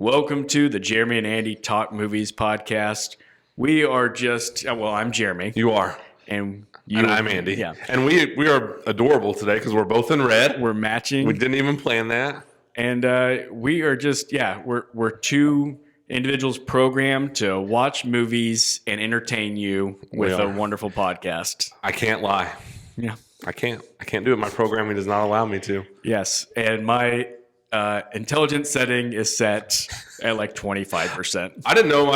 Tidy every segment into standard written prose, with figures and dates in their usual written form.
Welcome to the Jeremy and Andy Talk Movies podcast. We are I'm Jeremy. You are. And I'm Andy. Yeah. And we are adorable today because we're both in red. We're matching. We didn't even plan that. And we are we're two individuals programmed to watch movies and entertain you with a wonderful podcast. I can't lie. Yeah. I can't do it. My programming does not allow me to. Yes. And my intelligence setting is set at like 25%. I didn't know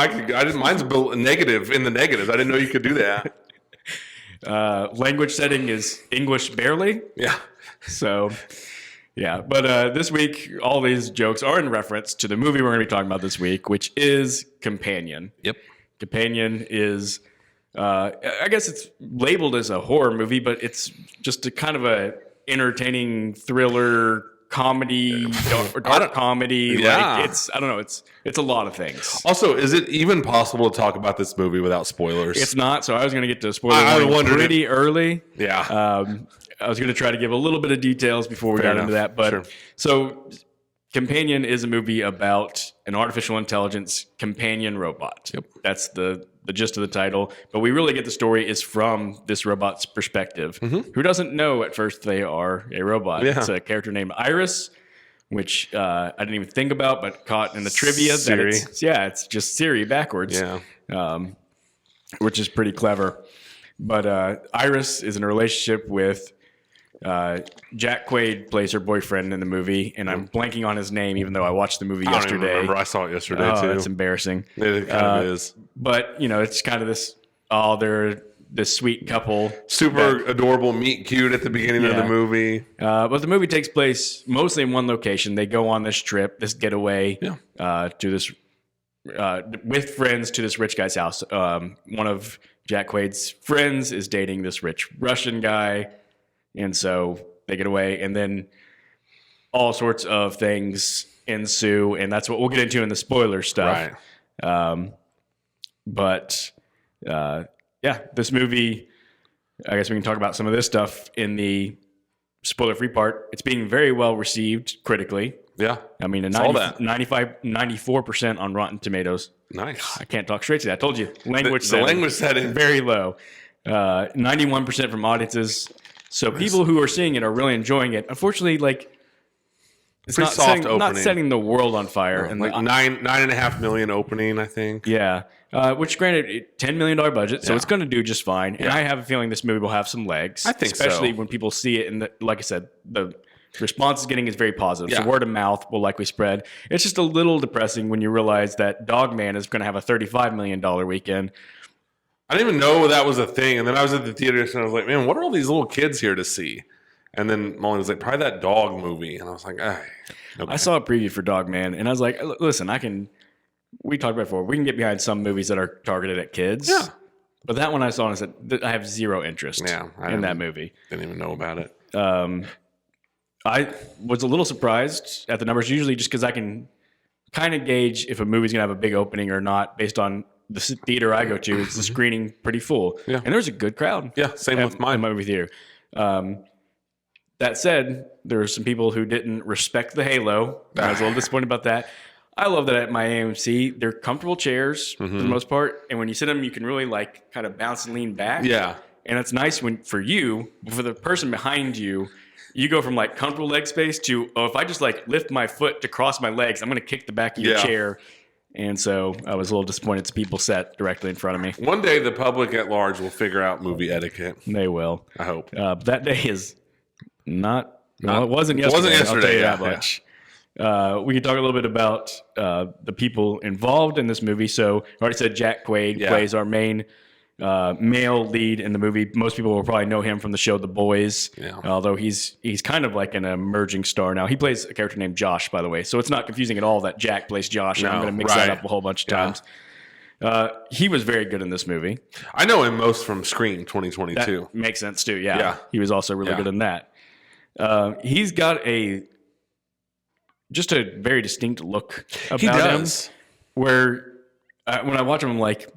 mine's built negative in the negatives. I didn't know you could do that. Language setting is English barely. Yeah. So, yeah. But this week, all these jokes are in reference to the movie we're going to be talking about this week, which is Companion. Yep. Companion is, I guess it's labeled as a horror movie, but it's just a kind of a entertaining thriller comedy or dark comedy. Yeah. Like I don't know. It's a lot of things. Also, is it even possible to talk about this movie without spoilers? It's not. So I was going to get to spoiler pretty early. Yeah. I was going to try to give a little bit of details before we got into that. But sure. So Companion is a movie about an artificial intelligence companion robot. Yep. That's the gist of the title. But we really get the story is from this robot's perspective. Mm-hmm. Who doesn't know at first they are a robot? Yeah. It's a character named Iris, which I didn't even think about, but caught in the trivia. Siri. It's just Siri backwards. Yeah. Which is pretty clever. But Iris is in a relationship with Jack Quaid plays her boyfriend in the movie, and I'm blanking on his name, even though I watched the movie yesterday. I don't even remember. I saw it yesterday too. It's embarrassing. It kind of is. But it's kind of they're this sweet couple, Super adorable, meet cute at the beginning of the movie. But the movie takes place mostly in one location. They go on this trip, this getaway, to this with friends to this rich guy's house. One of Jack Quaid's friends is dating this rich Russian guy. And so they get away, and then all sorts of things ensue, and that's what we'll get into in the spoiler stuff. Right. This movie, I guess we can talk about some of this stuff in the spoiler-free part. It's being very well received critically. Yeah. I mean, 94% on Rotten Tomatoes. Nice. I can't talk straight to that. I told you. The language setting. Very low. 91% from audiences. So people who are seeing it are really enjoying it. Unfortunately, it's pretty not setting the world on fire. No, and like $9.5 million opening, I think. Yeah, which granted, $10 million budget, so it's going to do just fine. And I have a feeling this movie will have some legs. I think especially when people see it. And like I said, the response it's getting is very positive. Yeah. So word of mouth will likely spread. It's just a little depressing when you realize that Dogman is going to have a $35 million weekend. I didn't even know that was a thing. And then I was at the theater and I was like, man, what are all these little kids here to see? And then Molly was like, probably that dog movie. And I was like, okay. I saw a preview for Dogman, and I was like, listen, we talked about it before, we can get behind some movies that are targeted at kids. Yeah. But that one I saw and I said, I have zero interest in that movie. Didn't even know about it. I was a little surprised at the numbers, usually just because I can kind of gauge if a movie's going to have a big opening or not based on the theater I go to. It's the screening pretty full. Yeah. And there's a good crowd. Yeah, same with mine. In my movie theater. That said, there were some people who didn't respect the Halo. I was a little disappointed about that. I love that at my AMC. They're comfortable chairs for the most part. And when you sit in them, you can really kind of bounce and lean back. Yeah. And it's nice for the person behind you, you go from comfortable leg space to, if I just lift my foot to cross my legs, I'm going to kick the back of your chair. And so I was a little disappointed people sat directly in front of me. One day the public at large will figure out movie etiquette. They will. I hope. That day is not it wasn't yesterday. It wasn't yesterday. I'll tell you that much. We can talk a little bit about the people involved in this movie. So I already said Jack Quaid plays our main male lead in the movie. Most people will probably know him from the show The Boys, although he's kind of like an emerging star now. He plays a character named Josh, by the way, so it's not confusing at all that Jack plays Josh. I'm going to mix that up a whole bunch of times. He was very good in this movie. I know him most from Scream 2022. That makes sense too. Yeah. He was also really good in that. He's got just a very distinct look about him. Where when I watch him, I'm like,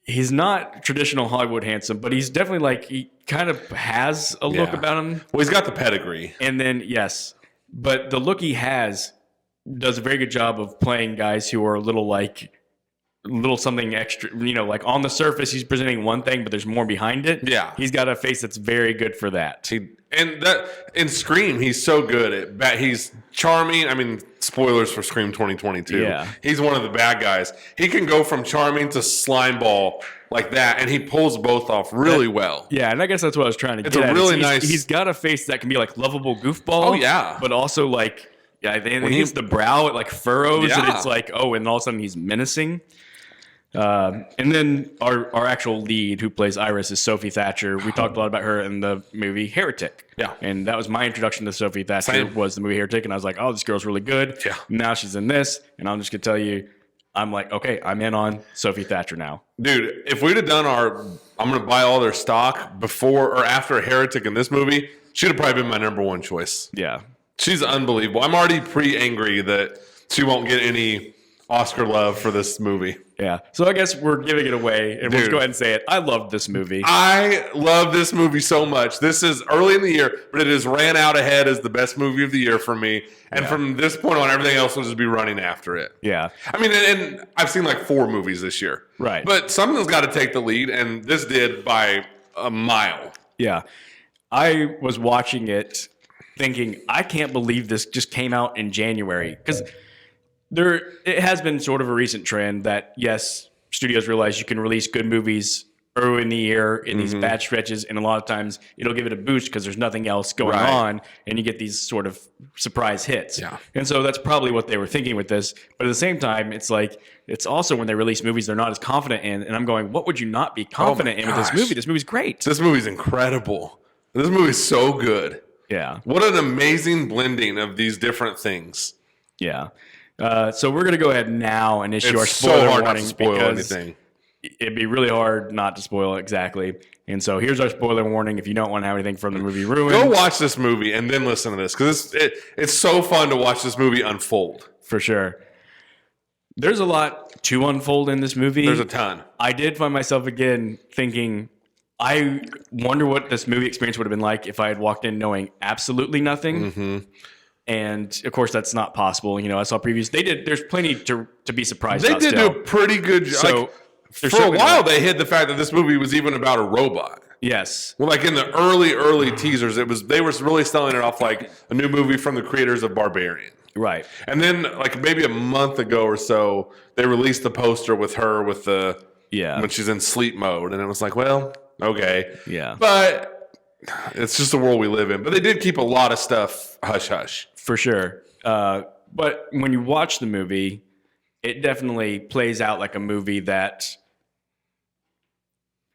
he's not traditional Hollywood handsome, but he's definitely he kind of has a look about him. Well, he's got the pedigree. And then, but the look he has does a very good job of playing guys who are a little something extra, like on the surface, he's presenting one thing, but there's more behind it. Yeah. He's got a face that's very good for that. And that in Scream, he's so good at he's charming. I mean, spoilers for Scream 2022. Yeah. He's one of the bad guys. He can go from charming to slimeball like that, and he pulls both off really well. Yeah, and I guess that's what I was trying to It's get a at. really nice. He's got a face that can be like lovable goofball. Oh, yeah. But also like, yeah, then it's the brow, it like furrows, and it's like, oh, and all of a sudden he's menacing. And then our actual lead, who plays Iris, is Sophie Thatcher. We talked a lot about her in the movie Heretic. Yeah. And that was my introduction to Sophie Thatcher. Same. Was the movie Heretic, and I was like, oh, this girl's really good. Yeah. Now she's in this, and I'm just gonna tell you, I'm like, okay, I'm in on Sophie Thatcher now. Dude, if we'd have done I'm going to buy all their stock before or after Heretic in this movie, she'd have probably been my number one choice. Yeah. She's unbelievable. I'm already angry that she won't get any Oscar love for this movie. Yeah. So I guess we're giving it away, and we'll just go ahead and say it. I loved this movie. I love this movie so much. This is early in the year, but it has ran out ahead as the best movie of the year for me. And from this point on, everything else will just be running after it. Yeah. I mean, and I've seen like 4 movies this year. Right. But something's got to take the lead, and this did by a mile. Yeah. I was watching it thinking, I can't believe this just came out in January. Because it has been sort of a recent trend that, yes, studios realize you can release good movies early in the year in these bad stretches, and a lot of times it'll give it a boost because there's nothing else going on, and you get these sort of surprise hits. Yeah. And so that's probably what they were thinking with this. But at the same time, it's like, it's also when they release movies they're not as confident in, and I'm going, what would you not be confident in with this movie? This movie's great. This movie's incredible. This movie's so good. Yeah. What an amazing blending of these different things. Yeah. So we're going to go ahead now and issue our It's spoiler so hard not warning to spoil because anything. it'd be really hard not to spoil it exactly. And so here's our spoiler warning. If you don't want to have anything from the movie ruined, Go watch this movie and then listen to this because it's so fun to watch this movie unfold. for sure. There's a lot to unfold in this movie. There's a ton. I did find myself again thinking, I wonder what this movie experience would have been like if I had walked in knowing absolutely nothing. Mm-hmm. And of course, that's not possible. I saw previews. There's plenty to be surprised They about did still. do a pretty good job. So For a while, they hid the fact that this movie was even about a robot. Yes. Well, like in the early teasers, they were really selling it off like a new movie from the creators of Barbarian. Right. And then, like maybe a month ago or so, they released the poster with her with the when she's in sleep mode, and it was like, well, okay, yeah, but it's just the world we live in. But they did keep a lot of stuff hush hush for sure. But when you watch the movie, it definitely plays out like a movie that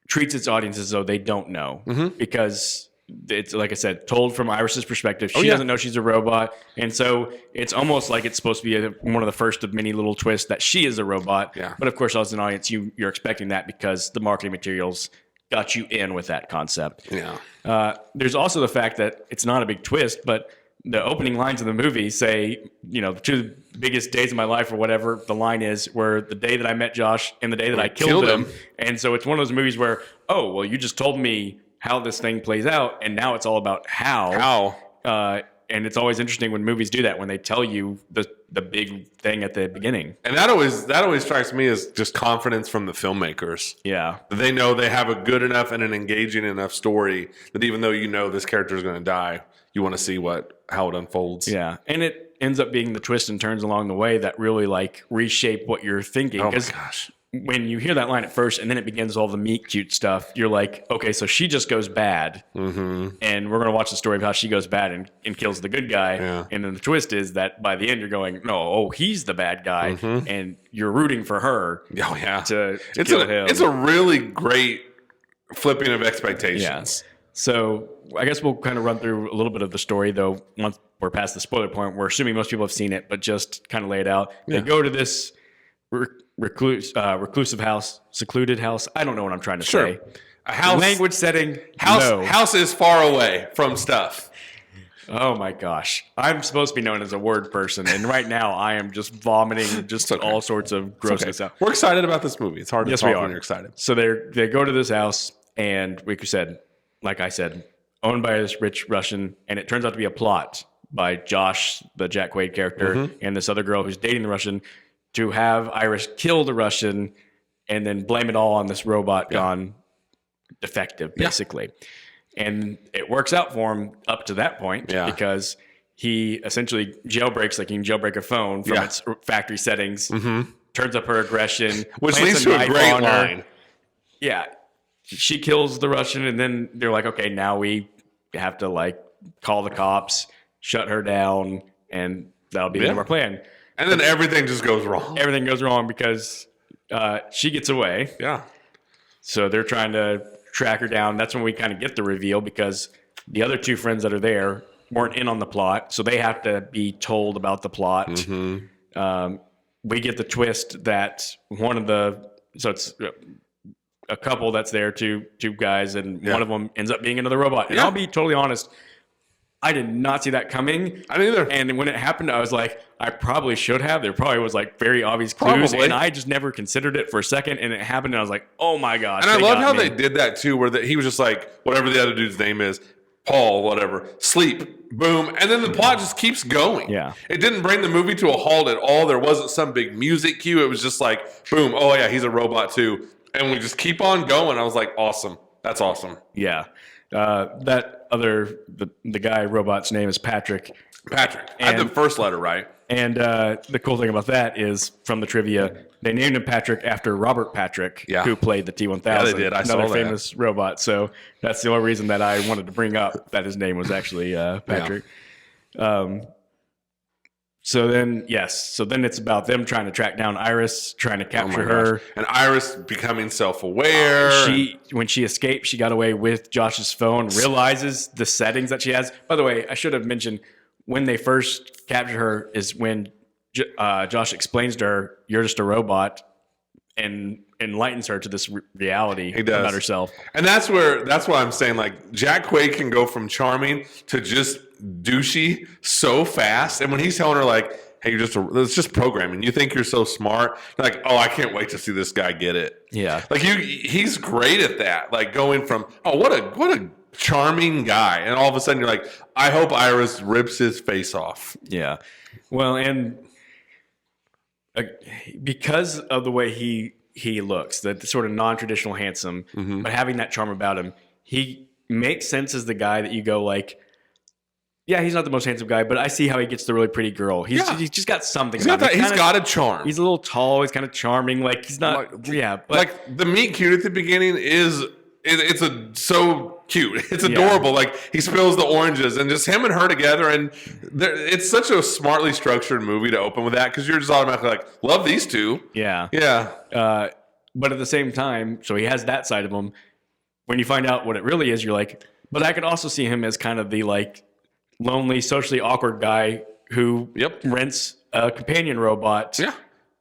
treats its audience as though they don't know, because it's, like I said, told from Iris's perspective. She doesn't know she's a robot, and so it's almost like it's supposed to be one of the first of many little twists that she is a robot. Yeah. But of course, as an audience, you're expecting that because the marketing materials got you in with that concept. Yeah. There's also the fact that it's not a big twist, but the opening lines of the movie say, the 2 biggest days of my life or whatever the line is, were the day that I met Josh and the day that I killed him. And so it's one of those movies where, oh, well, you just told me how this thing plays out, and now it's all about how. And it's always interesting when movies do that, when they tell you the big thing at the beginning. And that always strikes me as just confidence from the filmmakers. Yeah. They know they have a good enough and an engaging enough story that even though this character is going to die, you want to see how it unfolds. Yeah. And it ends up being the twists and turns along the way that really reshape what you're thinking. Oh my gosh. When you hear that line at first and then it begins all the meet cute stuff, you're like, okay, so she just goes bad. Mm-hmm. And we're going to watch the story of how she goes bad and kills the good guy. Yeah. And then the twist is that by the end, you're going, no, he's the bad guy. Mm-hmm. And you're rooting for her to kill him. It's a really great flipping of expectations. Yeah. So I guess we'll kind of run through a little bit of the story, though. Once we're past the spoiler point, we're assuming most people have seen it, but just kind of lay it out. Yeah. They go to this reclusive house, secluded house. I don't know what I'm trying to say. A house, language setting. House is far away from stuff. Oh my gosh. I'm supposed to be known as a word person, and right now I am just vomiting all sorts of grossness out. We're excited about this movie. It's hard to talk when you're excited. So they go to this house, and like I said, owned by this rich Russian, and it turns out to be a plot by Josh, the Jack Quaid character, and this other girl who's dating the Russian, to have Iris kill the Russian and then blame it all on this robot gone defective, basically. And it works out for him up to that point because he essentially jailbreaks, like you can jailbreak a phone from its factory settings, turns up her aggression, which leads to a great line. Yeah. She kills the Russian, and then they're like, okay, now we have to like call the cops, shut her down, and that'll be the end of our plan. And then everything just goes wrong. Everything goes wrong because she gets away. Yeah. So they're trying to track her down. That's when we kind of get the reveal because the other two friends that are there weren't in on the plot, so they have to be told about the plot. We get the twist that it's a couple that's there, two guys, and one of them ends up being another robot. And I'll be totally honest, I did not see that coming. I didn't either. And when it happened, I was like, I probably should have. There probably was like very obvious clues, and I just never considered it for a second. And it happened, and I was like, oh my gosh. And I love how they did that too, where he was just like, whatever the other dude's name is, Paul, whatever, sleep, boom. And then the plot just keeps going. Yeah. It didn't bring the movie to a halt at all. There wasn't some big music cue. It was just like, boom, oh yeah, he's a robot too. And we just keep on going. I was like, awesome. That's awesome. Yeah. The guy robot's name is Patrick. Patrick. I had the first letter right. And the cool thing about that is, from the trivia, they named him Patrick after Robert Patrick, who played the T-1000. Yeah, they did. Another famous robot. So that's the only reason that I wanted to bring up that his name was actually Patrick. So then it's about them trying to track down Iris, trying to capture her. And Iris becoming self-aware. When she escaped, she got away with Josh's phone, realizes the settings that she has. By the way, I should have mentioned, when they first capture her is when Josh explains to her, you're just a robot, and enlightens her to this reality about herself. And that's why I'm saying, like, Jack Quaid can go from charming to just douchey so fast. And when he's telling her, like, hey, it's just programming. You think you're so smart. Like, oh, I can't wait to see this guy get it. Yeah. Like, he's great at that. Like, going from, oh, what a charming guy. And all of a sudden you're like, I hope Iris rips his face off. Yeah. Well, and because of the way he looks, the sort of non-traditional handsome, but having that charm about him, he makes sense as the guy that you go like, yeah, he's not the most handsome guy, but I see how he gets the really pretty girl. He's just got something. He's got a charm. He's a little tall. He's kind of charming. Like, he's not. But like the meet cute at the beginning it's so cute. It's adorable. Like, he spills the oranges, and just him and her together, and it's such a smartly structured movie to open with that, because you're just automatically like, love these two. Yeah. But at the same time, so he has that side of him. When you find out what it really is, you're like, but I could also see him as kind of the like lonely, socially awkward guy who rents a companion robot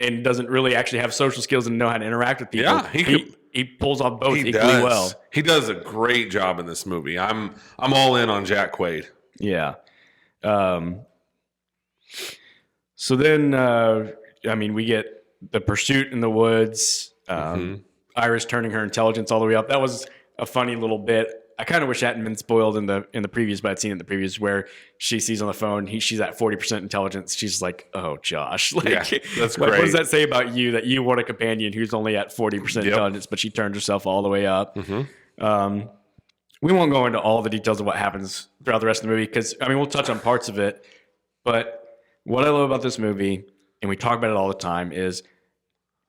and doesn't really actually have social skills and know how to interact with people. Yeah, he pulls off both equally well. He does a great job in this movie. I'm all in on Jack Quaid. Yeah. So then, we get the pursuit in the woods. Iris turning her intelligence all the way up. That was a funny little bit. I kind of wish that hadn't been spoiled in the previews, but I'd seen it in the previews where she sees on the phone she's at 40% intelligence. She's like, "Oh, Josh, that's great. What does that say about you that you want a companion who's only at 40% intelligence, but she turns herself all the way up?" We won't go into all the details of what happens throughout the rest of the movie because we'll touch on parts of it. But what I love about this movie, and we talk about it all the time, is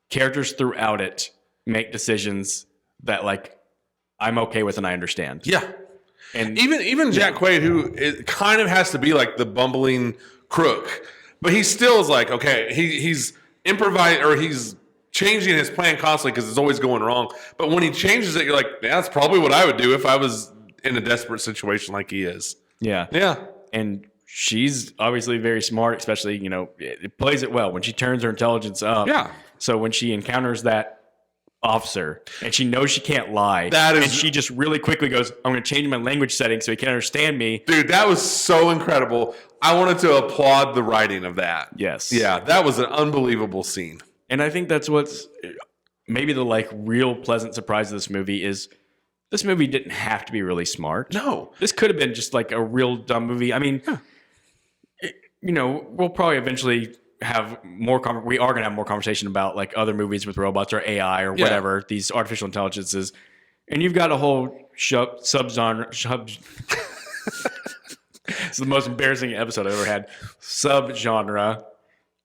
characters throughout it make decisions that I'm okay with and I understand. Yeah. And even Jack Quaid, who kind of has to be like the bumbling crook, but he still is like, okay, he's improvising, or he's changing his plan constantly because it's always going wrong. But when he changes it, you're like, yeah, that's probably what I would do if I was in a desperate situation like he is. Yeah. Yeah. And she's obviously very smart, especially, it plays it well when she turns her intelligence up. Yeah. So when she encounters that officer and she knows she can't lie, and she just really quickly goes, I'm going to change my language setting so he can understand me. Dude, that was so incredible. I wanted to applaud the writing of that. Yes. Yeah, that was an unbelievable scene. And I think that's what's maybe the real pleasant surprise of this movie is this movie didn't have to be really smart. No. This could have been just a real dumb movie. we'll probably eventually have more. We are going to have more conversation about like other movies with robots or AI or whatever these artificial intelligences, and you've got a whole subgenre. It's the most embarrassing episode I've ever had. Subgenre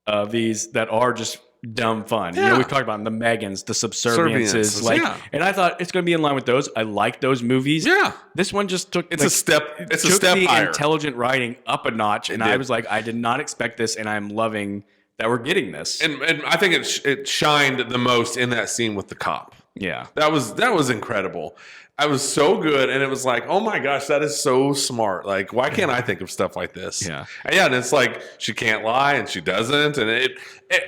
of these that are just dumb fun. Yeah. We've talked about them, the Megans, the Subserviences, and I thought it's going to be in line with those. I like those movies. Yeah, this one just took a step. It's a step higher. Intelligent writing up a notch, and I was like, I did not expect this, and I'm loving that we're getting this. And I think it shined the most in that scene with the cop. Yeah, that was incredible. I was so good, and it was like, oh my gosh, that is so smart. Like, why can't I think of stuff like this? Yeah, and it's like she can't lie, and she doesn't, and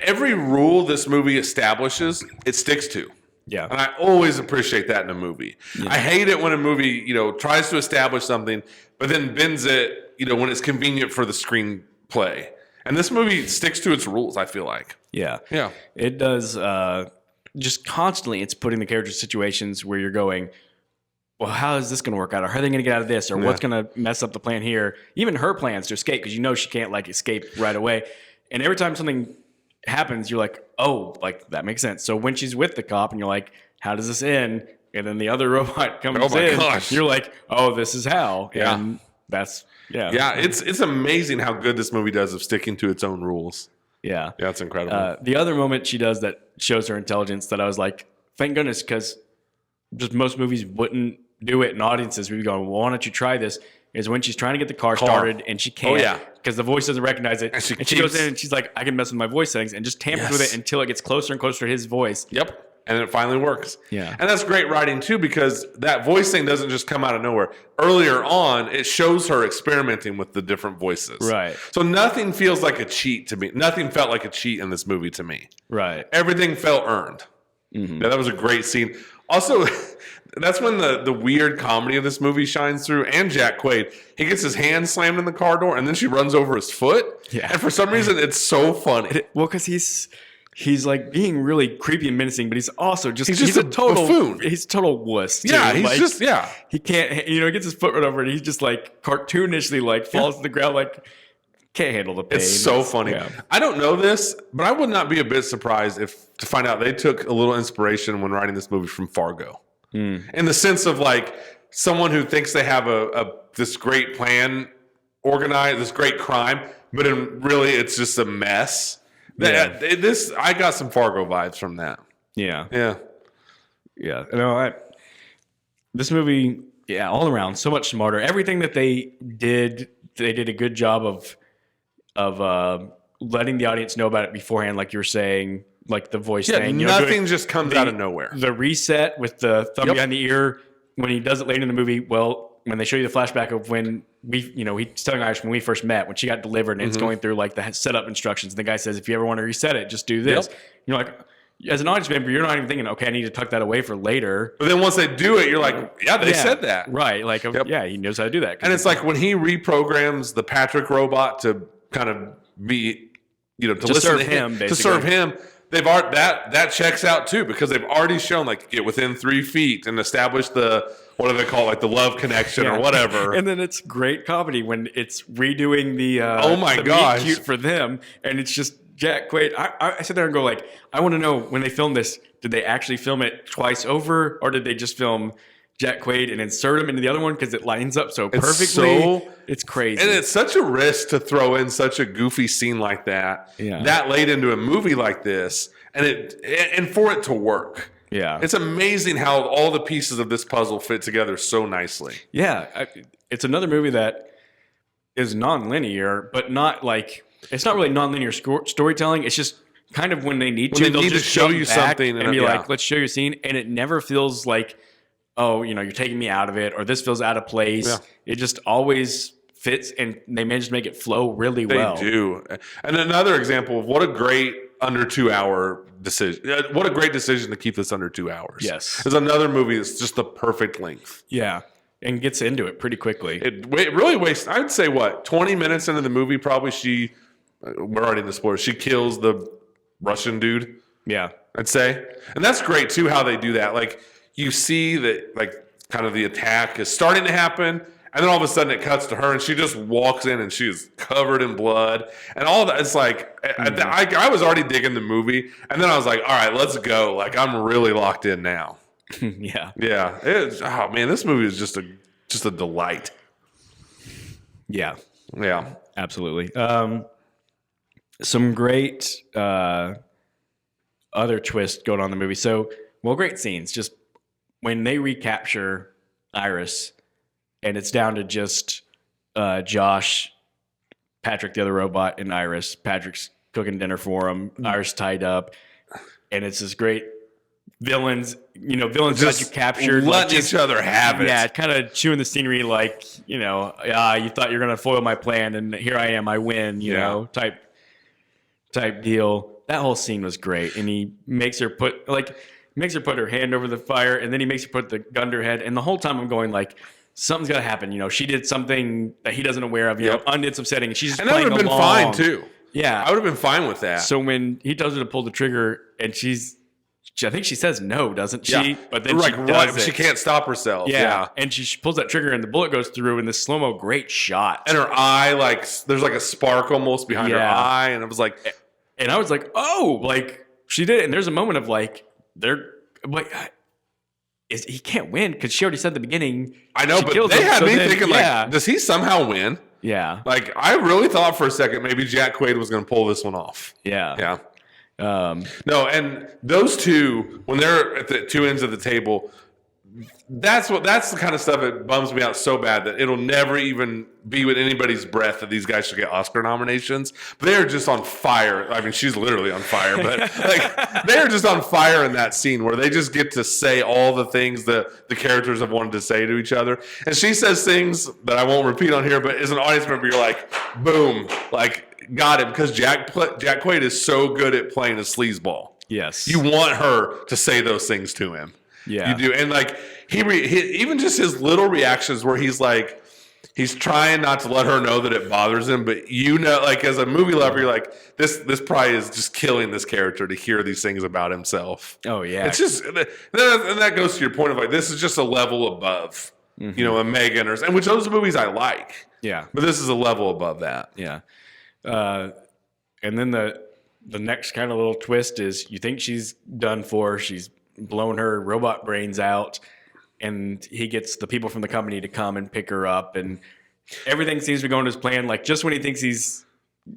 every rule this movie establishes, it sticks to. Yeah, and I always appreciate that in a movie. Yeah. I hate it when a movie, tries to establish something, but then bends it, when it's convenient for the screenplay. And this movie sticks to its rules, I feel like. Yeah, yeah, it does. Just constantly, it's putting the characters in situations where you're going, well, how is this going to work out? Or how are they going to get out of this? Or what's going to mess up the plan here? Even her plans to escape, because she can't like escape right away. And every time something happens, you're like, oh, like that makes sense. So when she's with the cop and you're like, how does this end? And then the other robot comes in. Gosh. You're like, oh, this is how. Yeah. And that's, Yeah, it's amazing how good this movie does of sticking to its own rules. Yeah. Yeah, it's incredible. The other moment she does that shows her intelligence that I was like, thank goodness, because just most movies wouldn't do it, and audiences would be going, well, why don't you try this? Is when she's trying to get the car started and she can't because the voice doesn't recognize it. And she goes in and she's like, I can mess with my voice settings, and just tampers with it until it gets closer and closer to his voice. Yep. And it finally works. Yeah. And that's great writing too, because that voice thing doesn't just come out of nowhere. Earlier on, it shows her experimenting with the different voices. Right. So nothing feels like a cheat to me. Nothing felt like a cheat in this movie to me. Right. Everything felt earned. Mm-hmm. Yeah, that was a great scene. Also, that's when the weird comedy of this movie shines through. And Jack Quaid, he gets his hand slammed in the car door, and then she runs over his foot. Yeah. And for some reason, it's so funny. Well, because he's like being really creepy and menacing, but he's also he's a total buffoon. He's a total wuss. Too. Yeah, he's he can't. He gets his foot right over it. He's just like cartoonishly like falls to the ground like. Can't handle the pain. It's so funny. Yeah. I don't know this, but I would not be a bit surprised to find out they took a little inspiration when writing this movie from Fargo. In the sense of like someone who thinks they have this great plan organized, this great crime, but really it's just a mess. I got some Fargo vibes from that. Yeah. Yeah. Yeah. This movie, all around, so much smarter. Everything that they did a good job of letting the audience know about it beforehand, like you were saying, like the voice thing. Nothing just comes out of nowhere. The reset with the thumb behind the ear, when he does it later in the movie, well, when they show you the flashback of when he's telling Irish when we first met, when she got delivered, and it's going through like the setup instructions. And the guy says, if you ever want to reset it, just do this. Yep. You're like, as an audience member, you're not even thinking, okay, I need to tuck that away for later. But then once they do it, you're like, they said that. Right. Like, he knows how to do that. And it's like when he reprograms the Patrick robot to kind of be, to listen serve to him, basically. To serve him. They've already, that checks out too, because they've already shown like get within 3 feet and establish what do they call it, like the love connection or whatever. And then it's great comedy when it's redoing the oh my gosh, meet cute for them, and it's just Jack Quaid. I sit there and go like, I want to know when they filmed this, did they actually film it twice over, or did they just film Jack Quaid and insert him into the other one because it lines up so perfectly? It's crazy. And it's such a risk to throw in such a goofy scene like that, that late into a movie like this, and for it to work. Yeah. It's amazing how all the pieces of this puzzle fit together so nicely. Yeah. It's another movie that is non-linear, but not like, it's not really non-linear storytelling. It's just kind of when they need to, they'll just show you something and be like, let's show you a scene. And it never feels like, oh, you're taking me out of it, or this feels out of place. Yeah. It just always fits, and they manage to make it flow really well. They do. And another example of what a great under 2 hour decision. What a great decision to keep this under 2 hours. Yes. There's another movie that's just the perfect length. Yeah. And gets into it pretty quickly. It really wastes, I would say, 20 minutes into the movie, probably we're already in the spoilers, she kills the Russian dude. Yeah. I'd say. And that's great, too, how they do that. Like, you see that, like, kind of the attack is starting to happen, And then all of a sudden it cuts to her and she just walks in and she is covered in blood and all that. It's like, I was already digging the movie. And then I was like, all right, let's go. Like, I'm really locked in now. Yeah. Yeah. Oh man, this movie is just a delight. Yeah. Yeah. Absolutely. Some great other twists going on in the movie. So, great scenes. Just when they recapture Iris, and it's down to just Josh, Patrick, the other robot, and Iris. Patrick's cooking dinner for him. Iris tied up, and it's this great villains. Villains got you captured, letting each other have it. Yeah, kind of chewing the scenery, like you thought you were gonna foil my plan, and here I am, I win. Type deal. That whole scene was great, and he makes her put her hand over the fire, and then he makes her put the gun to her head, and the whole time I'm going like, something's got to happen. She did something that he doesn't aware of. It's upsetting, and she's just playing along. And that would have been fine too. Yeah, I would have been fine with that. So when he tells her to pull the trigger, and I think she says no, doesn't she? Yeah. But then she can't stop herself. Yeah. And she pulls that trigger and the bullet goes through in this slow-mo great shot. And her eye, there's like a spark almost behind her eye. And it was like... And I was like, oh, like she did it. And there's a moment of he can't win because she already said at the beginning. I know, but they had me thinking does he somehow win? Yeah. Like I really thought for a second maybe Jack Quaid was going to pull this one off. Yeah. Yeah. No, and those two, when they're at the two ends of the table, that's the kind of stuff that bums me out so bad that it'll never even be with anybody's breath that these guys should get Oscar nominations. But they're just on fire. I mean, she's literally on fire, but they're just on fire in that scene where they just get to say all the things that the characters have wanted to say to each other. And she says things that I won't repeat on here, but as an audience member, you're like, boom, got it, because Jack Quaid is so good at playing a sleazeball. Yes. You want her to say those things to him. Yeah. You do. And he even just his little reactions where he's like, he's trying not to let her know that it bothers him, but as a movie lover, you're like, this probably is just killing this character to hear these things about himself. Oh, yeah. It's just, and that goes to your point of this is just a level above, a Megan and which those movies I like. Yeah. But this is a level above that. Yeah. And then the next kind of little twist is you think she's done for. She's blown her robot brains out, and he gets the people from the company to come and pick her up, and everything seems to be going to his plan. Like just when he thinks he's,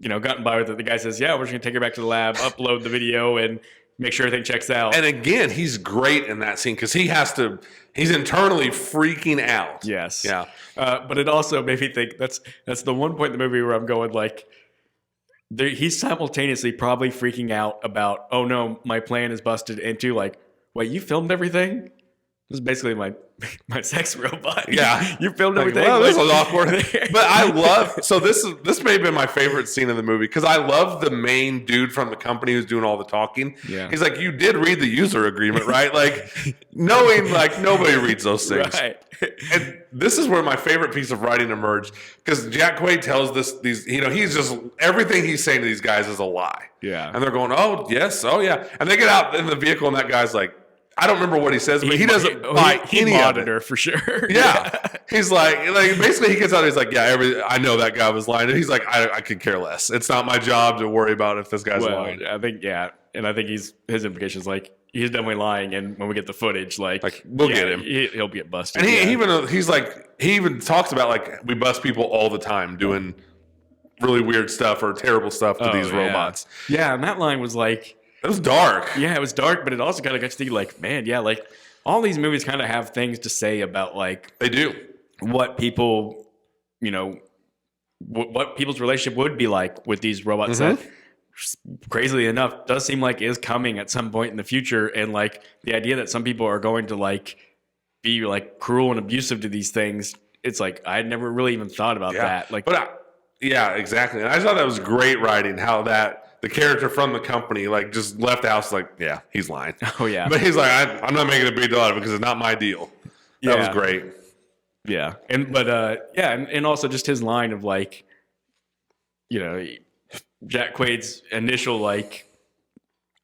gotten by with it, the guy says, "Yeah, we're just gonna take her back to the lab, upload the video, and make sure everything checks out." And again, he's great in that scene because he's internally freaking out. Yes. Yeah. But it also made me think that's the one point in the movie where I'm going he's simultaneously probably freaking out about, oh no, my plan is busted, into wait, you filmed everything? This is basically my sex robot. Yeah. You filmed everything? Well, this was awkward. But I love, so this may have been my favorite scene in the movie because I love the main dude from the company who's doing all the talking. Yeah. He's like, you did read the user agreement, right? Knowing nobody reads those things. Right. And this is where my favorite piece of writing emerged because Jack Quaid tells he's just, everything he's saying to these guys is a lie. Yeah. And they're going, oh, yes, oh, yeah. And they get out in the vehicle and that guy's like, I don't remember what he says, but he doesn't buy any of it. Her for sure. Yeah. He's like basically he gets out, he's like, yeah, I know that guy was lying. And he's like, I could care less. It's not my job to worry about if this guy's lying. I think, yeah. And I think his implication is he's definitely lying. And when we get the footage, we'll get him. He'll get busted. And he even talks about we bust people all the time doing really weird stuff or terrible stuff to these robots. Yeah. And that line was it was dark. Yeah, it was dark, but it also kind of got you thinking, man, yeah, all these movies kind of have things to say about they do what people, what people's relationship would be like with these robots that, crazily enough, does seem like is coming at some point in the future, and the idea that some people are going to be cruel and abusive to these things. It's I had never really even thought about that. Yeah, exactly. And I thought that was great writing. How that. The character from the company just left the house yeah, he's lying. Oh yeah. But he's like, I'm not making a big deal out of it because it's not my deal. That was great. Yeah. And also just his line of Jack Quaid's initial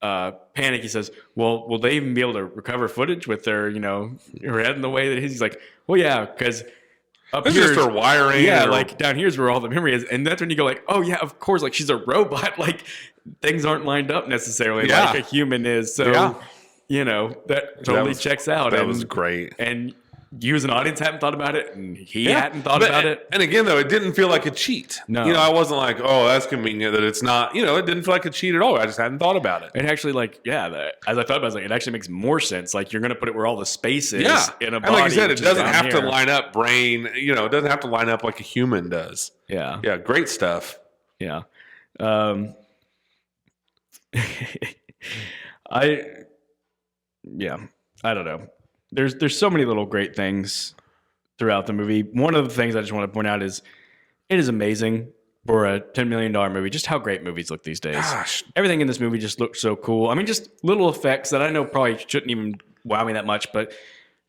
panic. He says, well, will they even be able to recover footage with their, her head in the way that he's like, well, yeah, because up It's here, just her wiring. yeah, like down here's where all the memory is, and that's when you go like, oh yeah, of course, like she's a robot, like things aren't lined up necessarily like a human is. So you know that totally checks out. That was great. And you as an audience hadn't thought about it, and he hadn't thought about it. And again, though, it didn't feel like a cheat. No. You know, I wasn't like, oh, that's convenient that it's not, you know, it didn't feel like a cheat at all. I just hadn't thought about it. And actually, like, as I thought about it, I was like, it actually makes more sense. Like, you're going to put it where all the space is in a body. And like I said, it doesn't have to line up brain, you know, it doesn't have to line up like a human does. Yeah. Yeah, great stuff. Yeah. I don't know. There's so many little great things throughout the movie. One of the things I just want to point out is it is amazing for a $10 million movie just how great movies look these days. Gosh. Everything in this movie just looks so cool. I mean, just little effects that I know probably shouldn't even wow me that much, but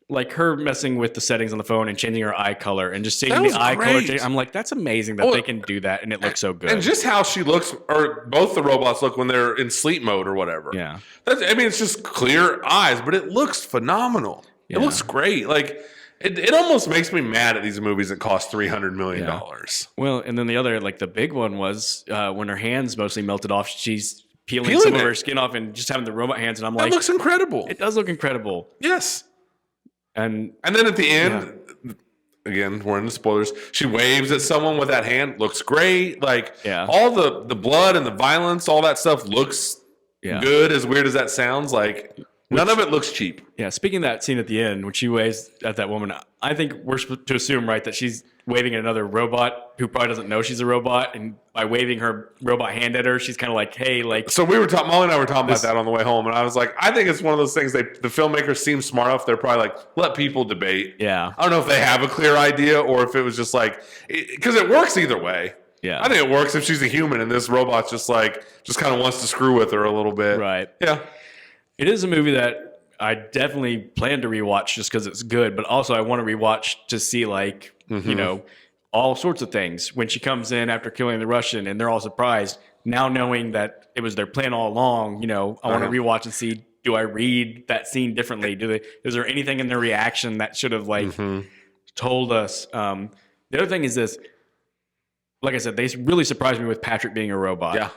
like her messing with the settings on the phone and changing her eye color and just changing the eye color. I'm like, that's amazing that they can do that and it looks so good. And just how she looks, or both the robots look when they're in sleep mode or whatever. Yeah. I mean, it's just clear eyes, but it looks phenomenal. Yeah. It looks great. Like, it almost makes me mad at these movies that cost $300 million. Well, and then the other, like the big one was when her hands mostly melted off, she's peeling some of her skin off and just having the robot hands. And I'm like, that looks incredible. It does look incredible. Yes. And then at the end, again, we're in the spoilers. She waves at someone with that hand. Looks great. Like all the blood and the violence, all that stuff looks good. As weird as that sounds, like none of it looks cheap. Yeah. Speaking of that scene at the end when she waves at that woman, I think we're supposed to assume that she's waving at another robot who probably doesn't know she's a robot, and by waving her robot hand at her, she's kind of like, hey, like. So Molly and I were talking about that on the way home, and I was like, I think it's one of those things. The filmmakers seem smart enough. They're probably like, let people debate. Yeah. I don't know if they have a clear idea or if it was just like, because it works either way. Yeah. I think it works if she's a human and this robot's just kind of wants to screw with her a little bit. Right. Yeah. It is a movie that I definitely plan to rewatch just because it's good, but also I want to rewatch to see you know, all sorts of things. When she comes in after killing the Russian and they're all surprised, now knowing that it was their plan all along, you know, I want to rewatch and see, do I read that scene differently? Is there anything in their reaction that should have told us? The other thing is this, like I said, they really surprised me with Patrick being a robot. Yeah.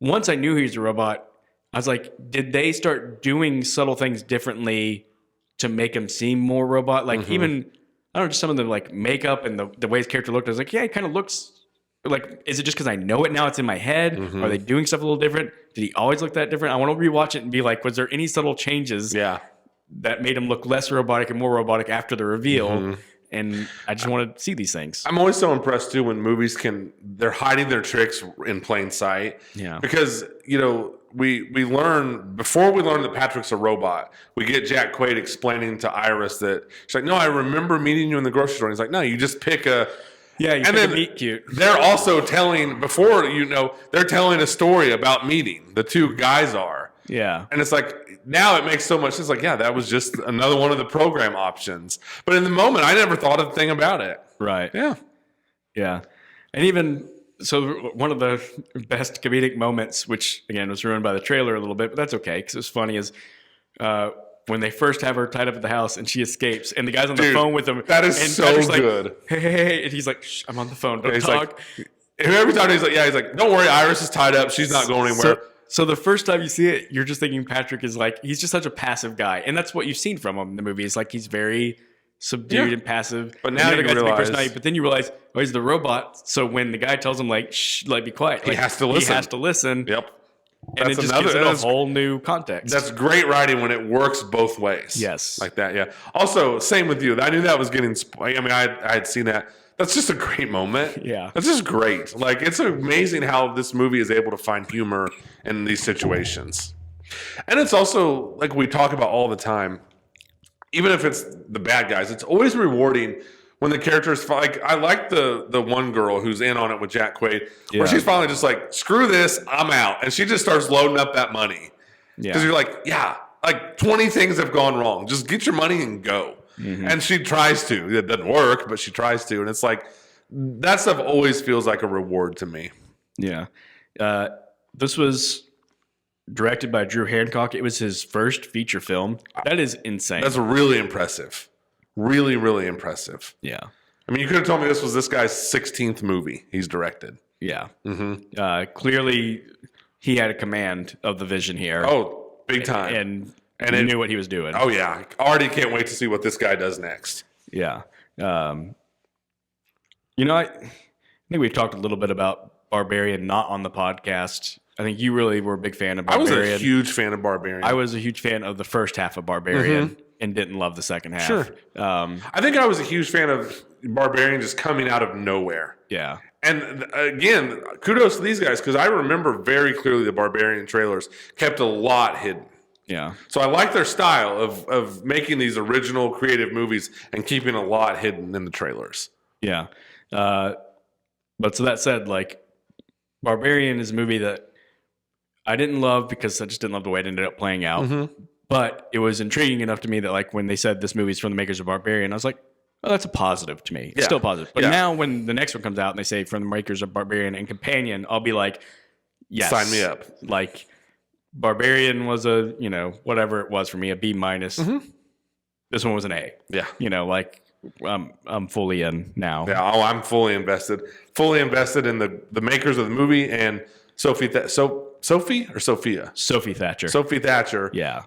Once I knew he was a robot, I was like, did they start doing subtle things differently to make him seem more robot? Like even, I don't know, just some of the like makeup and the way his character looked. I was like, yeah, it kind of looks like, is it just because I know it now? It's in my head. Are they doing stuff a little different? Did he always look that different? I want to rewatch it and be like, was there any subtle changes that made him look less robotic and more robotic after the reveal? And I just want to see these things. I'm always so impressed too when movies they're hiding their tricks in plain sight. Yeah. Because, you know, we learn, before we learn that Patrick's a robot, we get Jack Quaid explaining to Iris that she's like, no, I remember meeting you in the grocery store. And he's like, no, you just pick a. Yeah, you pick a meet cute. They're also telling, they're telling a story about meeting. The two guys are. Yeah. And it's like, now it makes so much sense. Like, yeah, that was just another one of the program options. But in the moment, I never thought a thing about it. Right. Yeah. Yeah. And even, so one of the best comedic moments, which again was ruined by the trailer a little bit, but that's okay because it was funny, is when they first have her tied up at the house and she escapes and the guy's on the phone with him. That is and so Patrick's good. Like, hey, and he's like, shh, I'm on the phone. Don't talk. Like, every time he's like, don't worry, Iris is tied up. She's not going anywhere. So the first time you see it, you're just thinking Patrick is like, he's just such a passive guy. And that's what you've seen from him in the movie. It's like he's very subdued and passive. But now you realize. But then you realize, oh, he's the robot. So when the guy tells him, like, shh, like, be quiet. He has to listen. He has to listen. Yep. And it just gives it a whole new context. That's great writing when it works both ways. Yes. Like that, yeah. Also, same with you. I knew that was getting, I mean, I had seen that. That's just a great moment. Yeah. That's just great. Like, it's amazing how this movie is able to find humor in these situations. And it's also, like we talk about all the time, even if it's the bad guys, it's always rewarding when the characters, like, I like the one girl who's in on it with Jack Quaid, where she's finally just like, screw this, I'm out. And she just starts loading up that money. Yeah. Because you're like, yeah, like 20 things have gone wrong. Just get your money and go. Mm-hmm. And she tries to. It doesn't work, but she tries to. And it's like, that stuff always feels like a reward to me. Yeah. This was directed by Drew Hancock. It was his first feature film. That is insane. That's really impressive. Really, really impressive. Yeah. I mean, you could have told me this guy's 16th movie he's directed. Yeah. Clearly, he had a command of the vision here. Oh, big time. And he knew what he was doing. Oh, yeah. I already can't wait to see what this guy does next. Yeah. I think we've talked a little bit about Barbarian, not on the podcast. I think you really were a big fan of Barbarian. I was a huge fan of Barbarian. I was a huge fan of the first half of Barbarian and didn't love the second half. Sure. I think I was a huge fan of Barbarian just coming out of nowhere. Yeah. And again, kudos to these guys because I remember very clearly the Barbarian trailers kept a lot hidden. Yeah. So I like their style of making these original creative movies and keeping a lot hidden in the trailers. Yeah. But so that said, like, Barbarian is a movie that I didn't love because I just didn't love the way it ended up playing out. But it was intriguing enough to me that, like, when they said this movie's from the makers of Barbarian, I was like, oh, that's a positive to me. It's still positive. But now when the next one comes out and they say from the makers of Barbarian and Companion, I'll be like, yes. Sign me up. Like, Barbarian was a, whatever it was for me, a B-. This one was an A. Yeah. Like, I'm fully in now. Yeah, I'm fully invested. Fully invested in the makers of the movie and Sophie or Sophia? Sophie Thatcher. Sophie Thatcher. Yeah.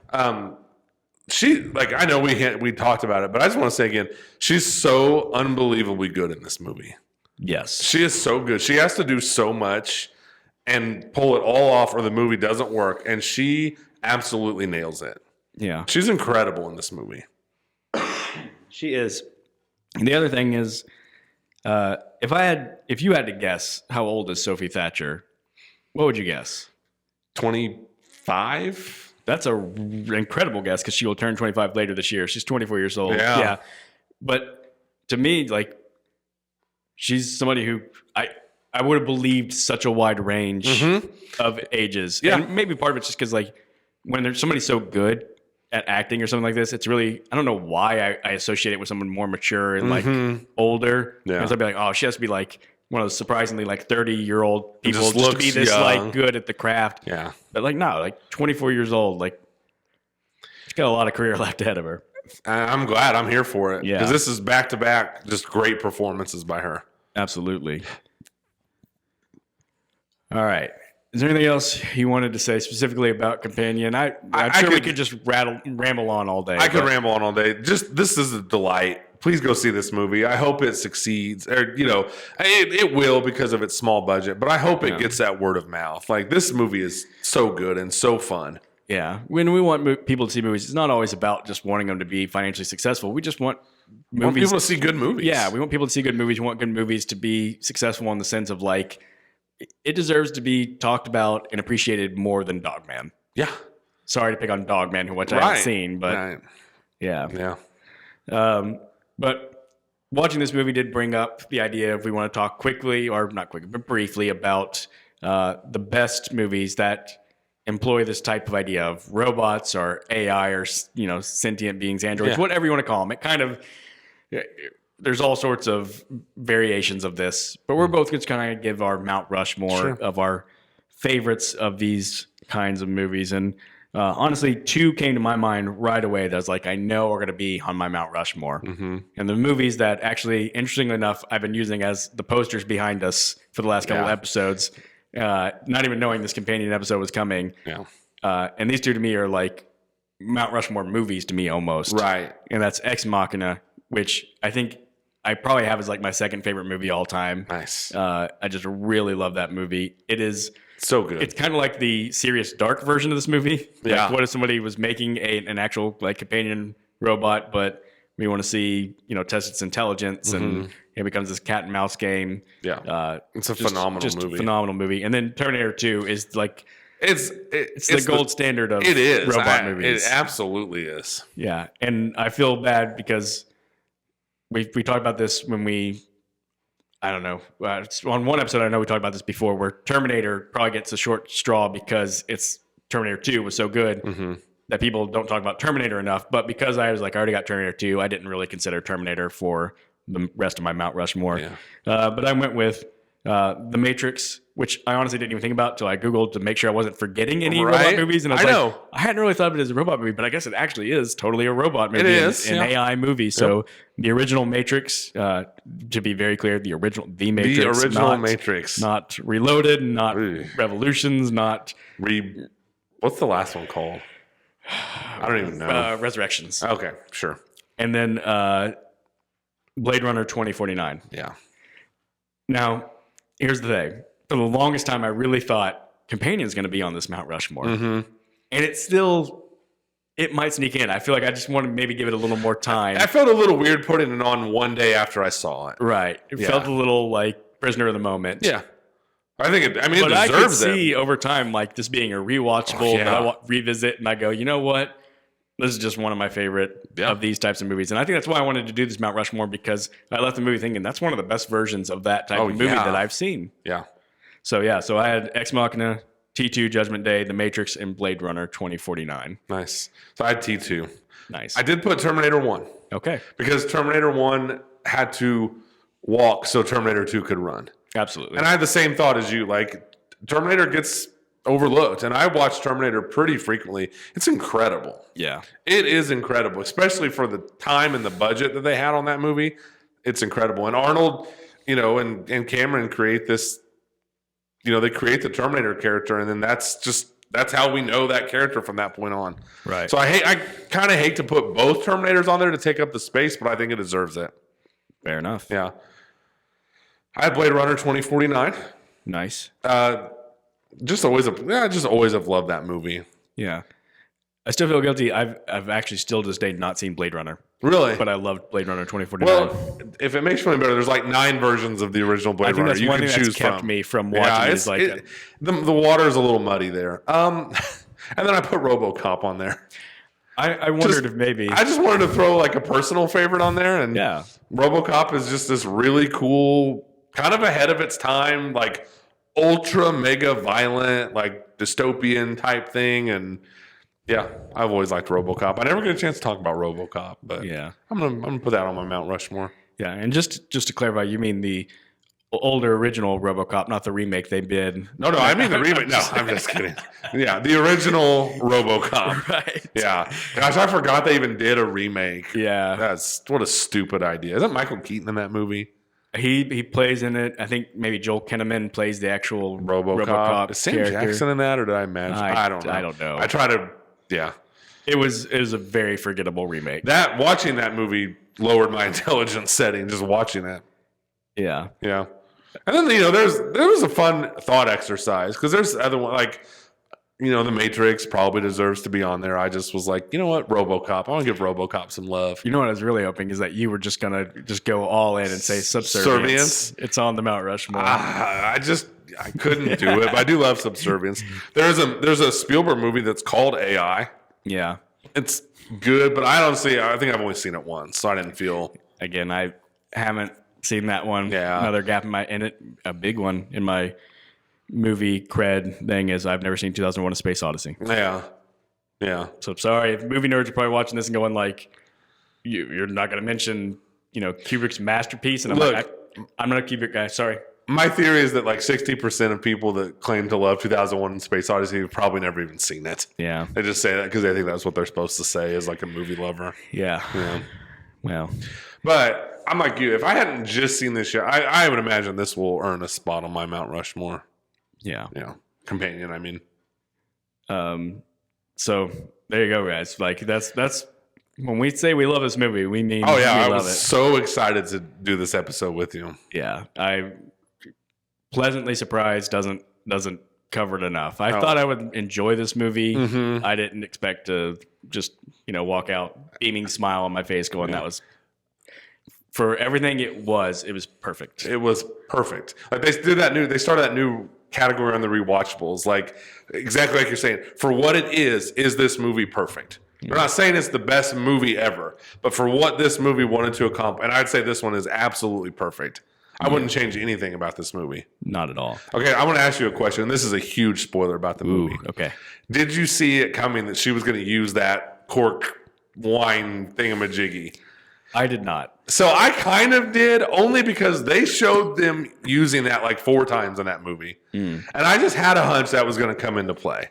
She, like, I know we talked about it, but I just want to say again, she's so unbelievably good in this movie. Yes. She is so good. She has to do so much and pull it all off or the movie doesn't work, and she absolutely nails it. Yeah. She's incredible in this movie. She is. The other thing is, if you had to guess how old is Sophie Thatcher, what would you guess? 25? That's an incredible guess because she will turn 25 later this year. She's 24 years old. Yeah. But to me, like, she's somebody who I would have believed such a wide range of ages. Yeah. And maybe part of it's just because, like, when there's somebody so good at acting or something like this, it's really, I don't know why I associate it with someone more mature and like older. Yeah. Because I'd be like, oh, she has to be like one of those surprisingly like 30-year-old people just to looks be this young. like good at the craft. Yeah. But like, no, like 24 years old, like she's got a lot of career left ahead of her. I'm glad. I'm here for it. Yeah. Because this is back-to-back just great performances by her. Absolutely. All right. Is there anything else you wanted to say specifically about Companion? I'm sure we could just ramble on all day. I could ramble on all day. Just this is a delight. Please go see this movie. I hope it succeeds. Or, it will because of its small budget, but I hope it gets that word of mouth. Like, this movie is so good and so fun. Yeah. When we want people to see movies, it's not always about just wanting them to be financially successful. We just want movies. We want people to see good movies. Yeah. We want people to see good movies. We want good movies to be successful in the sense of, like, it deserves to be talked about and appreciated more than Dogman. Yeah. Sorry to pick on Dogman, which I haven't seen, but yeah. But watching this movie did bring up the idea if we want to talk quickly, or not quickly, but briefly about the best movies that employ this type of idea of robots or AI or, sentient beings, androids, whatever you want to call them. It kind of, there's all sorts of variations of this, but we're both just kind of give our Mount Rushmore of our favorites of these kinds of movies. And honestly, two came to my mind right away that I was like, I know are going to be on my Mount Rushmore. And the movies that actually, interestingly enough, I've been using as the posters behind us for the last couple of episodes, not even knowing this Companion episode was coming. Yeah. And these two to me are like Mount Rushmore movies to me almost. Right. And that's Ex Machina, which I think I probably have as like my second favorite movie all time. Nice. I just really love that movie. It is so good. It's kind of like the serious dark version of this movie. Yeah. Like, what if somebody was making an actual like companion robot, but we want to see, test its intelligence and it becomes this cat and mouse game. Yeah. It's a phenomenal movie. Phenomenal movie. And then Terminator 2 is like it's the gold standard of robot movies. It absolutely is. Yeah. And I feel bad because we talked about this when I don't know. On one episode, I know we talked about this before, where Terminator probably gets a short straw because Terminator 2 was so good that people don't talk about Terminator enough. But because I was like, I already got Terminator 2, I didn't really consider Terminator for the rest of my Mount Rushmore. Yeah. But I went with The Matrix, which I honestly didn't even think about until I Googled to make sure I wasn't forgetting any Right? robot movies. And I was I like, know. I hadn't really thought of it as a robot movie, but I guess it actually is totally a robot movie. It is, an yeah. AI movie. So the original Matrix, to be very clear, the original Matrix. Matrix. Not Reloaded, not Revolutions, not... What's the last one called? I don't even know. Resurrections. Okay, sure. And then Blade Runner 2049. Yeah. Now, here's the thing. For the longest time, I really thought Companion's going to be on this Mount Rushmore. Mm-hmm. And it might sneak in. I feel like I just want to maybe give it a little more time. I felt a little weird putting it on one day after I saw it. Right. It felt a little like prisoner of the moment. Yeah. I think it But deserves I could it. see over time, like this being a rewatchable that I revisit and I go, you know what? This is just one of my favorite of these types of movies. And I think that's why I wanted to do this Mount Rushmore, because I left the movie thinking that's one of the best versions of that type of movie that I've seen. Yeah. So I had Ex Machina, T2, Judgment Day, The Matrix, and Blade Runner 2049. Nice. So I had T2. Nice. I did put Terminator 1. Okay. Because Terminator 1 had to walk so Terminator 2 could run. Absolutely. And I had the same thought as you. Like, Terminator gets overlooked, and I watch Terminator pretty frequently. It's incredible. Yeah. It is incredible, especially for the time and the budget that they had on that movie. It's incredible. And Arnold, and Cameron create this, they create the Terminator character, and then that's how we know that character from that point on. Right. So I kind of hate to put both Terminators on there to take up the space, but I think it deserves it. Fair enough. Yeah. I had Blade Runner 2049. Nice. Just always have loved that movie. Yeah. I still feel guilty. I've actually still to this day not seen Blade Runner. Really? But I loved Blade Runner 2049. Well, if it makes you feel better, there's like 9 versions of the original Blade Runner that's you one can thing choose that's kept from. me from watching the water's a little muddy there. And then I put RoboCop on there. I wondered if maybe I just wanted to throw like a personal favorite on there, and RoboCop is just this really cool, kind of ahead of its time, like ultra mega violent, like dystopian type thing. And yeah, I've always liked RoboCop. I never get a chance to talk about RoboCop, but I'm gonna put that on my Mount Rushmore. Yeah, and just to clarify, you mean the older original RoboCop, not the remake they did? No, I mean the remake. No, I'm just kidding. Yeah, the original RoboCop. Right. Yeah. Gosh, I forgot they even did a remake. Yeah. What a stupid idea. Isn't Michael Keaton in that movie? He plays in it. I think maybe Joel Kinnaman plays the actual RoboCop Is Sam character. Jackson in that, or did I imagine? I don't know. I don't know. I try to. Yeah. It was a very forgettable remake. Watching that movie lowered my intelligence setting, just watching it. Yeah. Yeah. And then, there was a fun thought exercise, because there's other one, like, The Matrix probably deserves to be on there. I just was like, you know what? RoboCop. I want to give RoboCop some love. You know what I was really hoping is that you were just going to just go all in and say Subservience. It's on the Mount Rushmore. I couldn't do it, but I do love Subservience. There's a Spielberg movie that's called AI. Yeah. It's good, but I think I've only seen it once, so I didn't feel. Again, I haven't seen that one. Yeah. Another gap a big one in my movie cred thing is I've never seen 2001: A Space Odyssey. Yeah. Yeah. So sorry if movie nerds are probably watching this and going like, you're not going to mention, Kubrick's masterpiece. And I'm not a Kubrick guy. Sorry. My theory is that like 60% of people that claim to love 2001: Space Odyssey have probably never even seen it. Yeah. They just say that because they think that's what they're supposed to say as like a movie lover. Yeah. Well. But I'm like you. If I hadn't just seen this yet, I would imagine this will earn a spot on my Mount Rushmore. Yeah. Yeah. Companion, I mean. So there you go, guys. Like that's when we say we love this movie, we mean I love was it. so excited to do this episode with you. Yeah. I pleasantly surprised doesn't cover it enough. I thought I would enjoy this movie. Mm-hmm. I didn't expect to just, walk out beaming smile on my face going, that was for everything it was perfect. It was perfect. Like they started that new category on the rewatchables. Like exactly like you're saying, for what it is this movie perfect? We're not saying it's the best movie ever, but for what this movie wanted to accomplish, and I'd say this one is absolutely perfect. I wouldn't change anything about this movie. Not at all. Okay, I want to ask you a question. This is a huge spoiler about the movie. Okay. Did you see it coming that she was going to use that cork wine thingamajiggy? I did not. So I kind of did, only because they showed them using that like 4 times in that movie. And I just had a hunch that was going to come into play.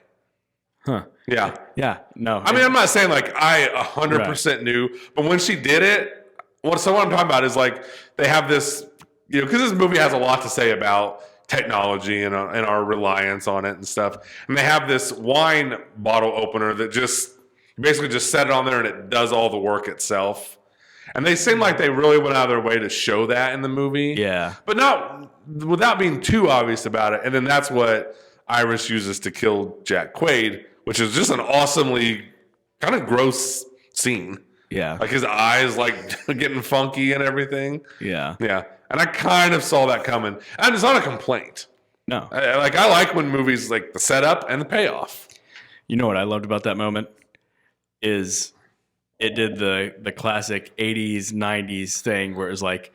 Huh. Yeah. Yeah. No. I mean, I'm not saying like I 100% knew, but when she did it, what I'm talking about is like they have this, because this movie has a lot to say about technology and our reliance on it and stuff. And they have this wine bottle opener that just basically just set it on there and it does all the work itself. And they seem like they really went out of their way to show that in the movie. Yeah. But not without being too obvious about it. And then that's what Iris uses to kill Jack Quaid, which is just an awesomely kind of gross scene. Yeah. Like his eyes like getting funky and everything. Yeah. Yeah. And I kind of saw that coming. And it's not a complaint. No. I like when movies like the setup and the payoff. You know what I loved about that moment is it did the classic 80s, 90s thing where it was like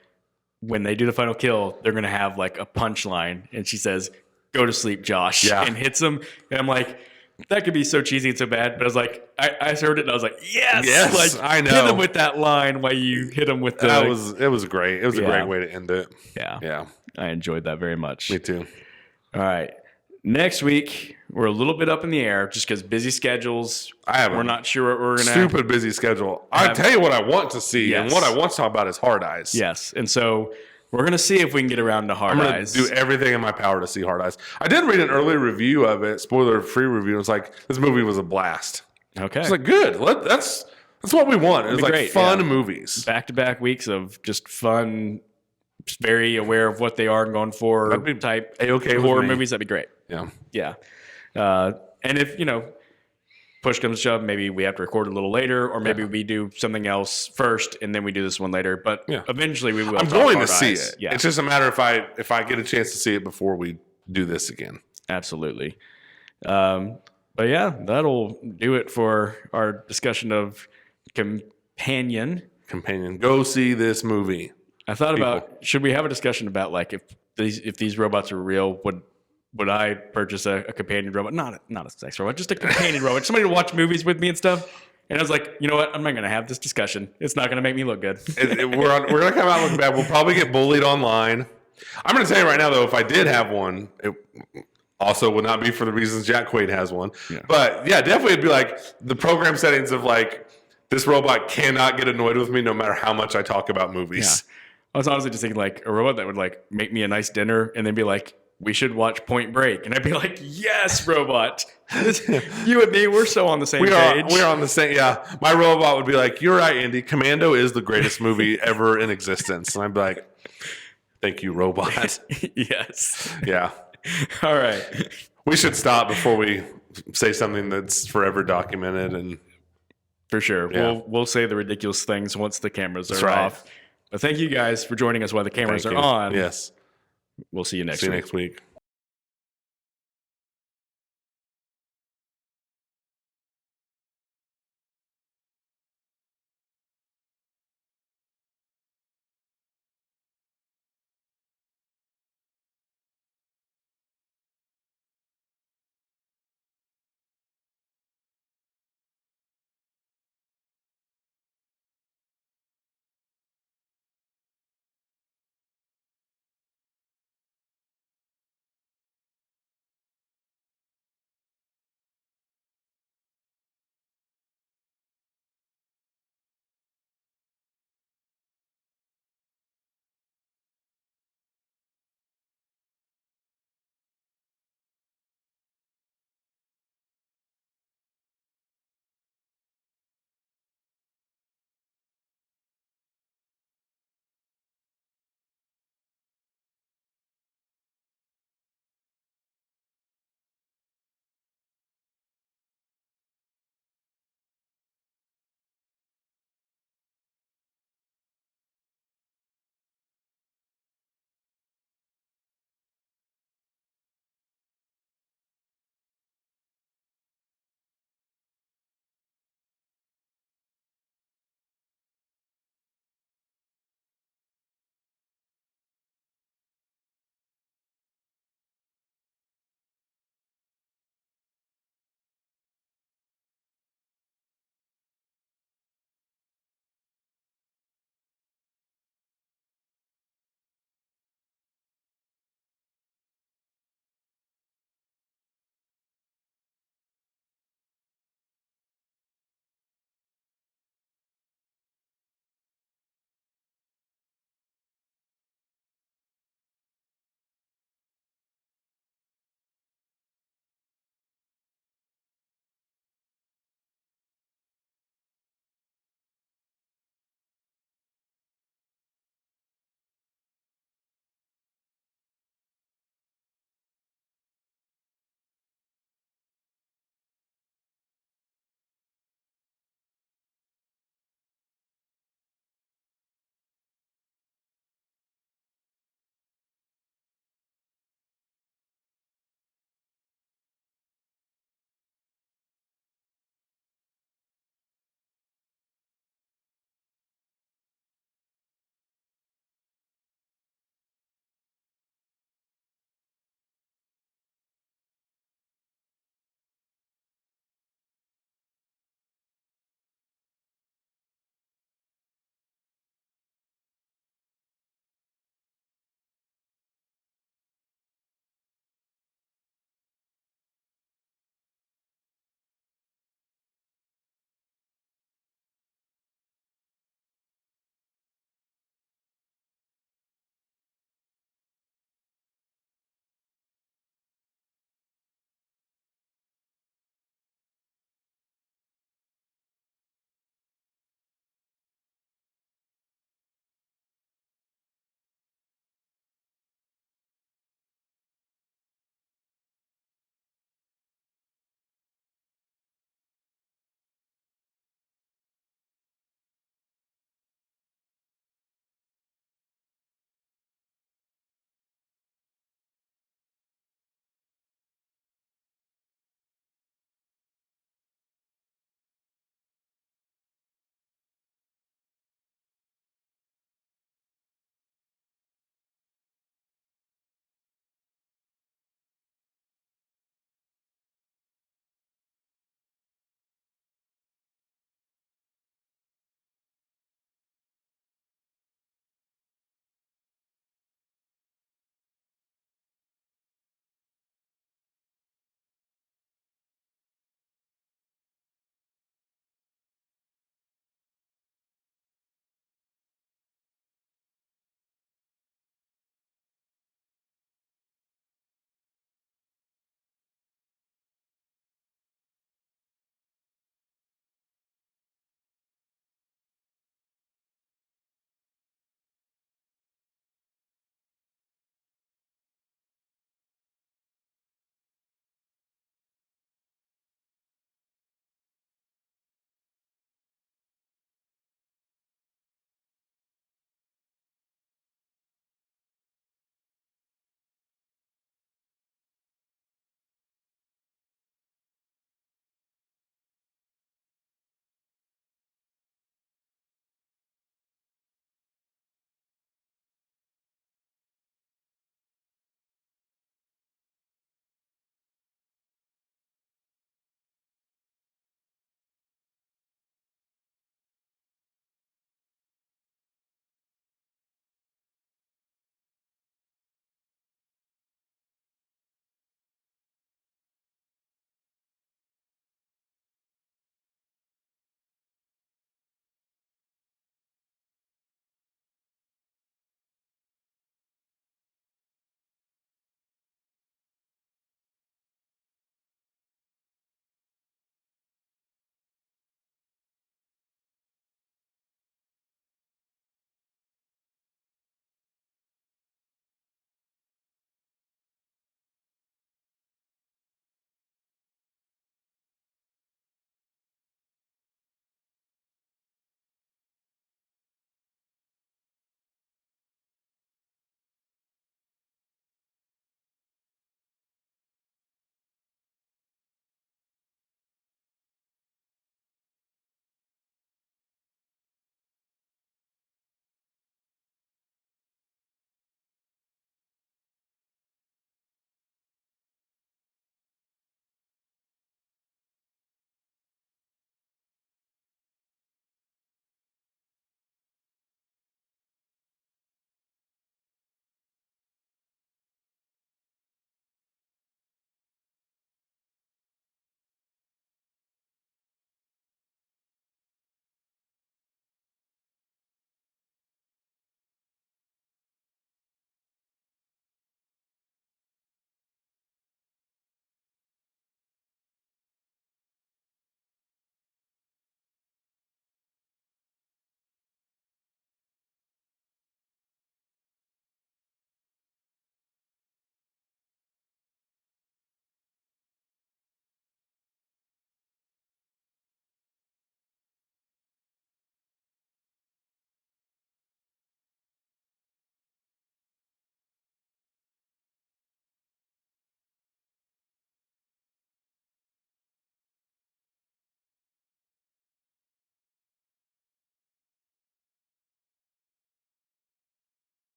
when they do the final kill, they're going to have like a punchline. And she says, "Go to sleep, Josh," and hits him. And I'm like, that could be so cheesy and so bad. But I was like, I heard it and I was like, yes, like, I know. Hit him with that line while you hit him with the. It was great. It was a great way to end it. Yeah. Yeah. I enjoyed that very much. Me too. All right. Next week, we're a little bit up in the air just because busy schedules. We're not sure what we're going to stupid busy schedule. I'll tell you what I want to see, and what I want to talk about is Hard Eyes. Yes. And so we're going to see if we can get around to Hard Eyes. I'm going to do everything in my power to see Hard Eyes. I did read an early review of it, spoiler-free review. It's like, this movie was a blast. Okay. It's like, good. That's what we want. It's like great, fun movies. Back-to-back weeks of just fun, just very aware of what they are going for type horror movies. That'd be great. Yeah. Yeah. And if, push comes to shove, maybe we have to record a little later, or maybe we do something else first and then we do this one later. But eventually we will. I'm going to see it. Yeah. It's just a matter if I get a chance to see it before we do this again. Absolutely. But yeah, that'll do it for our discussion of Companion. Go see this movie. I thought about, should we have a discussion about like if these robots are real, would I purchase a companion robot? Not a sex robot, just a companion robot. Somebody to watch movies with me and stuff. And I was like, you know what? I'm not going to have this discussion. It's not going to make me look good. We're going to come out looking bad. We'll probably get bullied online. I'm going to tell you right now, though, if I did have one, it also would not be for the reasons Jack Quaid has one. Yeah. But yeah, definitely it'd be like the program settings of like, this robot cannot get annoyed with me no matter how much I talk about movies. Yeah. I was honestly just thinking like a robot that would like make me a nice dinner and then be like, we should watch Point Break. And I'd be like, yes, robot. You and me, we're so on the same page. We're on the same, yeah. My robot would be like, you're right, Andy. Commando is the greatest movie ever in existence. And I'd be like, thank you, robot. Yes. Yeah. All right. We should stop before we say something that's forever documented. And for sure. Yeah. We'll say the ridiculous things once the cameras are off. But thank you guys for joining us while the cameras are on. Yes. We'll see you next week. See you next week.